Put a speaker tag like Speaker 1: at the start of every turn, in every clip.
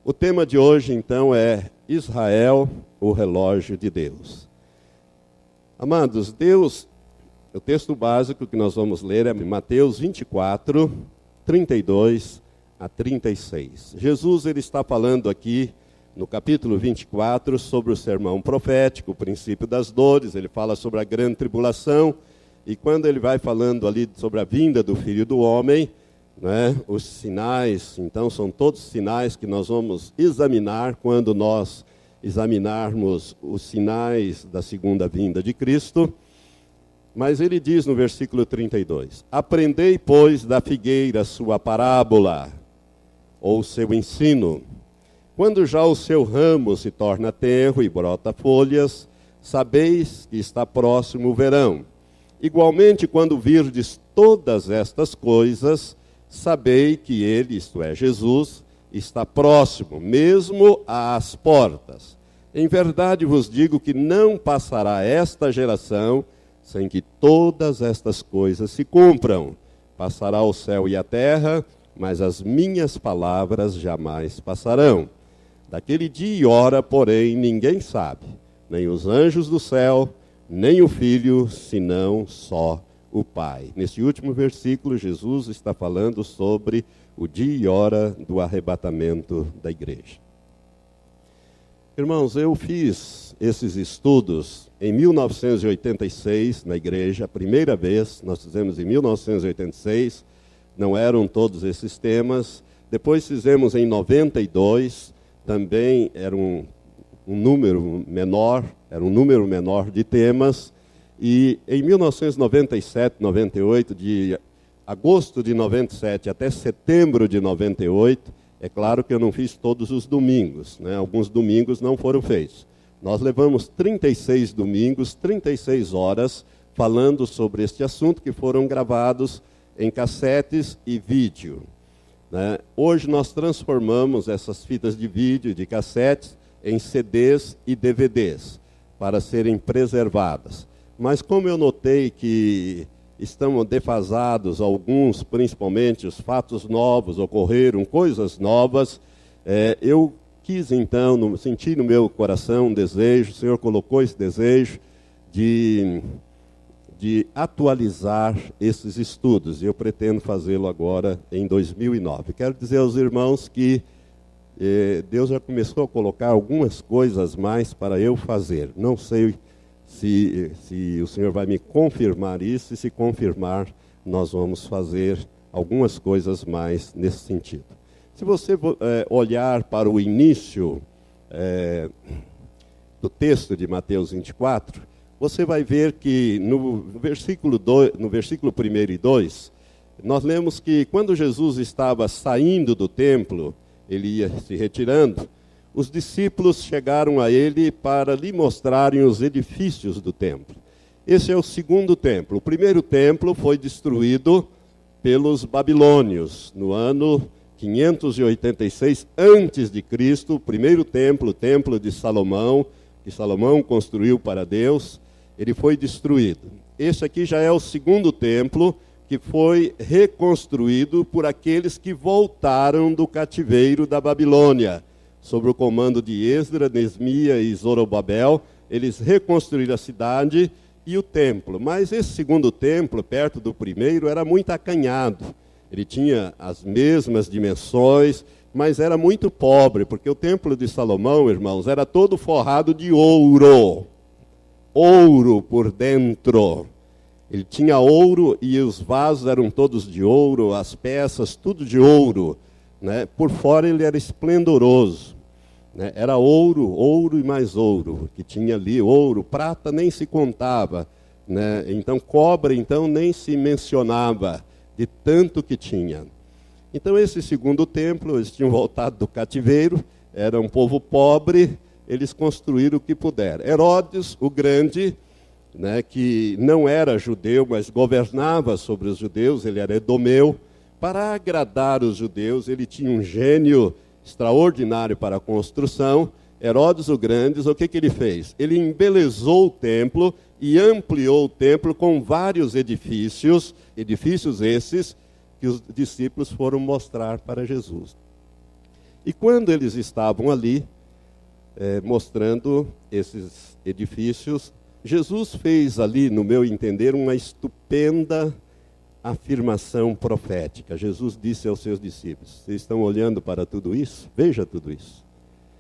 Speaker 1: O tema de hoje, então, é Israel, o relógio de Deus. Amados, Deus, o texto básico que nós vamos ler é Mateus 24, 32 a 36. Jesus ele está falando aqui no capítulo 24 sobre o sermão profético, o princípio das dores. Ele fala sobre a grande tribulação, e quando ele vai falando ali sobre a vinda do Filho do Homem, né, os sinais, então são todos sinais que nós vamos examinar quando nós examinarmos os sinais da segunda vinda de Cristo. Mas ele diz no versículo 32, aprendei, pois, da figueira sua parábola, ou seu ensino. Quando já o seu ramo se torna tenro e brota folhas, sabeis que está próximo o verão. Igualmente, quando virdes todas estas coisas, sabei que ele, isto é, Jesus, está próximo, mesmo às portas. Em verdade vos digo que não passará esta geração sem que todas estas coisas se cumpram. Passará o céu e a terra, mas as minhas palavras jamais passarão. Daquele dia e hora, porém, ninguém sabe, nem os anjos do céu, nem o Filho, senão só o Pai. Nesse último versículo, Jesus está falando sobre o dia e hora do arrebatamento da igreja. Irmãos, eu fiz esses estudos em 1986 na igreja, a primeira vez, nós fizemos em 1986, não eram todos esses temas. Depois fizemos em 92, também era um número menor de temas. E em 1997, 98, de agosto de 97 até setembro de 98, é claro que eu não fiz todos os domingos, né? Alguns domingos não foram feitos. Nós levamos 36 domingos, 36 horas, falando sobre este assunto, que foram gravados em cassetes e vídeo, né? Hoje nós transformamos essas fitas de vídeo e de cassetes em CDs e DVDs, para serem preservadas. Mas como eu notei que estão defasados alguns, principalmente os fatos novos, ocorreram coisas novas, eu quis então, senti no meu coração um desejo, o Senhor colocou esse desejo de atualizar esses estudos, e eu pretendo fazê-lo agora em 2009. Quero dizer aos irmãos que Deus já começou a colocar algumas coisas mais para eu fazer. Não sei se o Senhor vai me confirmar isso, e se confirmar, nós vamos fazer algumas coisas mais nesse sentido. Se você olhar para o início do texto de Mateus 24, você vai ver que no versículo 1 e 2, nós lemos que quando Jesus estava saindo do templo, ele ia se retirando, os discípulos chegaram a ele para lhe mostrarem os edifícios do templo. Esse é o segundo templo. O primeiro templo foi destruído pelos babilônios no ano 586 a.C. O primeiro templo, o templo de Salomão, que Salomão construiu para Deus, ele foi destruído. Esse aqui já é o segundo templo, que foi reconstruído por aqueles que voltaram do cativeiro da Babilônia. Sob o comando de Esdras, Neemias e Zorobabel, eles reconstruíram a cidade e o templo. Mas esse segundo templo, perto do primeiro, era muito acanhado. Ele tinha as mesmas dimensões, mas era muito pobre, porque o templo de Salomão, irmãos, era todo forrado de ouro. Ouro por dentro. Ele tinha ouro e os vasos eram todos de ouro, as peças, tudo de ouro, né? Por fora ele era esplendoroso, né? Era ouro, ouro e mais ouro, que tinha ali ouro, prata nem se contava, né? Então cobre então nem se mencionava, de tanto que tinha. Então esse segundo templo, eles tinham voltado do cativeiro, era um povo pobre, eles construíram o que puderam. Herodes, o Grande, né, que não era judeu, mas governava sobre os judeus, ele era edomeu. Para agradar os judeus, ele tinha um gênio extraordinário para a construção. Herodes o Grande, o que ele fez? Ele embelezou o templo e ampliou o templo com vários edifícios esses que os discípulos foram mostrar para Jesus. E quando eles estavam ali, mostrando esses edifícios, Jesus fez ali, no meu entender, uma estupenda afirmação profética. Jesus disse aos seus discípulos: vocês estão olhando para tudo isso? Veja tudo isso.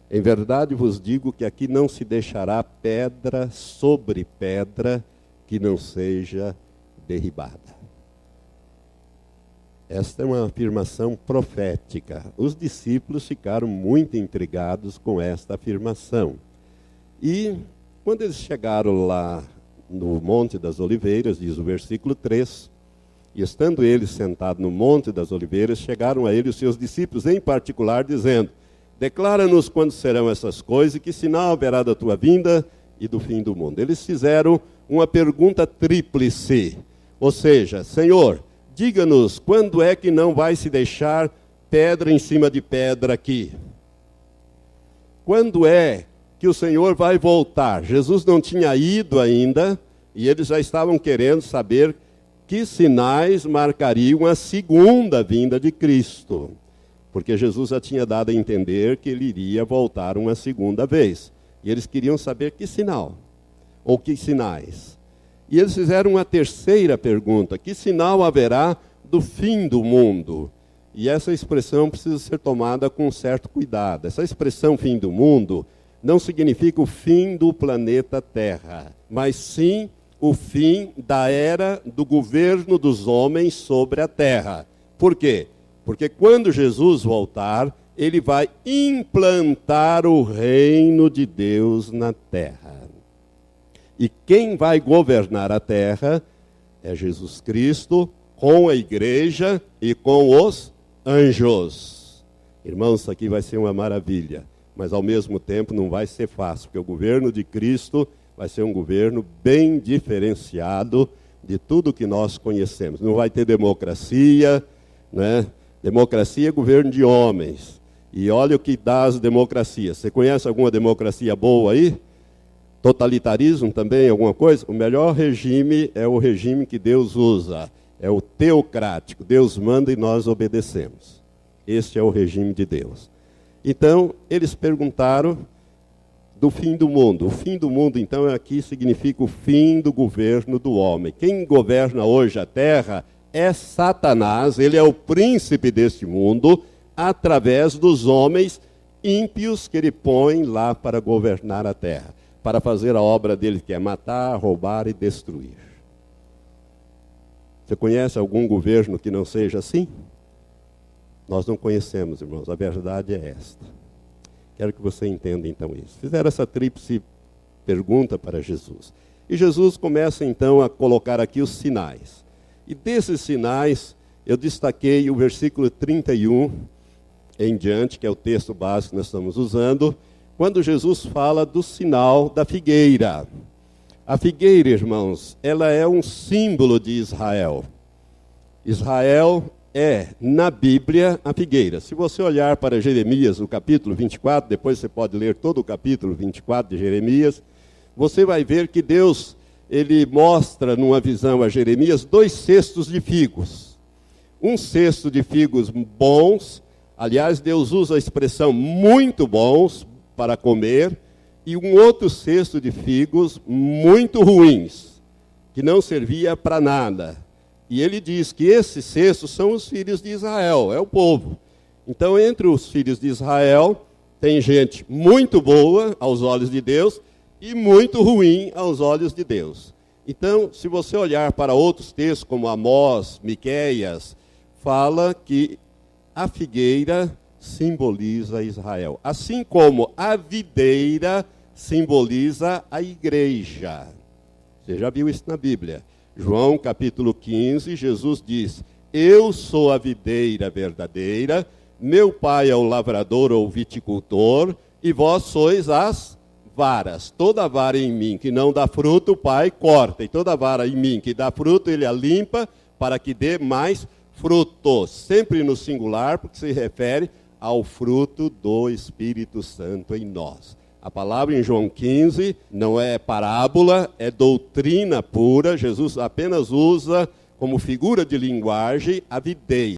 Speaker 1: Em verdade vos digo que aqui não se deixará pedra sobre pedra que não seja derribada. Esta é uma afirmação profética. Os discípulos ficaram muito intrigados com esta afirmação. E quando eles chegaram lá no Monte das Oliveiras, diz o versículo 3, e estando eles sentados no Monte das Oliveiras, chegaram a ele os seus discípulos em particular, dizendo: declara-nos quando serão essas coisas, e que sinal haverá da tua vinda e do fim do mundo. Eles fizeram uma pergunta tríplice, ou seja, Senhor, diga-nos quando é que não vai se deixar pedra em cima de pedra aqui? Quando é que o Senhor vai voltar? Jesus não tinha ido ainda, e eles já estavam querendo saber que sinais marcariam a segunda vinda de Cristo. Porque Jesus já tinha dado a entender que ele iria voltar uma segunda vez. E eles queriam saber que sinal, ou que sinais. E eles fizeram uma terceira pergunta: que sinal haverá do fim do mundo? E essa expressão precisa ser tomada com certo cuidado. Essa expressão fim do mundo não significa o fim do planeta Terra, mas sim o fim da era do governo dos homens sobre a terra. Por quê? Porque quando Jesus voltar, ele vai implantar o reino de Deus na terra. E quem vai governar a terra é Jesus Cristo, com a igreja e com os anjos. Irmãos, isso aqui vai ser uma maravilha, mas ao mesmo tempo não vai ser fácil, porque o governo de Cristo vai ser um governo bem diferenciado de tudo que nós conhecemos. Não vai ter democracia, né? Democracia é governo de homens. E olha o que dá as democracias. Você conhece alguma democracia boa aí? Totalitarismo também, alguma coisa? O melhor regime é o regime que Deus usa. É o teocrático. Deus manda e nós obedecemos. Este é o regime de Deus. Então, eles perguntaram do fim do mundo. O fim do mundo, então, aqui significa o fim do governo do homem. Quem governa hoje a terra é Satanás, ele é o príncipe deste mundo, através dos homens ímpios que ele põe lá para governar a terra, para fazer a obra dele, que é matar, roubar e destruir. Você conhece algum governo que não seja assim? Nós não conhecemos, irmãos, a verdade é esta. Quero que você entenda então isso. Fizeram essa tríplice pergunta para Jesus. E Jesus começa então a colocar aqui os sinais. E desses sinais, eu destaquei o versículo 31 em diante, que é o texto básico que nós estamos usando, quando Jesus fala do sinal da figueira. A figueira, irmãos, ela é um símbolo de Israel. Israel é, na Bíblia, a figueira. Se você olhar para Jeremias, o capítulo 24, depois você pode ler todo o capítulo 24 de Jeremias, você vai ver que Deus, ele mostra numa visão a Jeremias 2 cestos de figos. Um cesto de figos bons, aliás, Deus usa a expressão muito bons para comer, e um outro cesto de figos muito ruins, que não servia para nada. E ele diz que esses cestos são os filhos de Israel, é o povo. Então, entre os filhos de Israel, tem gente muito boa aos olhos de Deus e muito ruim aos olhos de Deus. Então, se você olhar para outros textos, como Amós, Miqueias, fala que a figueira simboliza Israel. Assim como a videira simboliza a igreja. Você já viu isso na Bíblia. João capítulo 15, Jesus diz: eu sou a videira verdadeira, meu pai é o lavrador ou viticultor, e vós sois as varas. Toda vara em mim que não dá fruto, o pai corta, e toda vara em mim que dá fruto, ele a limpa, para que dê mais fruto. Sempre no singular, porque se refere ao fruto do Espírito Santo em nós. A palavra em João 15 não é parábola, é doutrina pura. Jesus apenas usa como figura de linguagem a videira.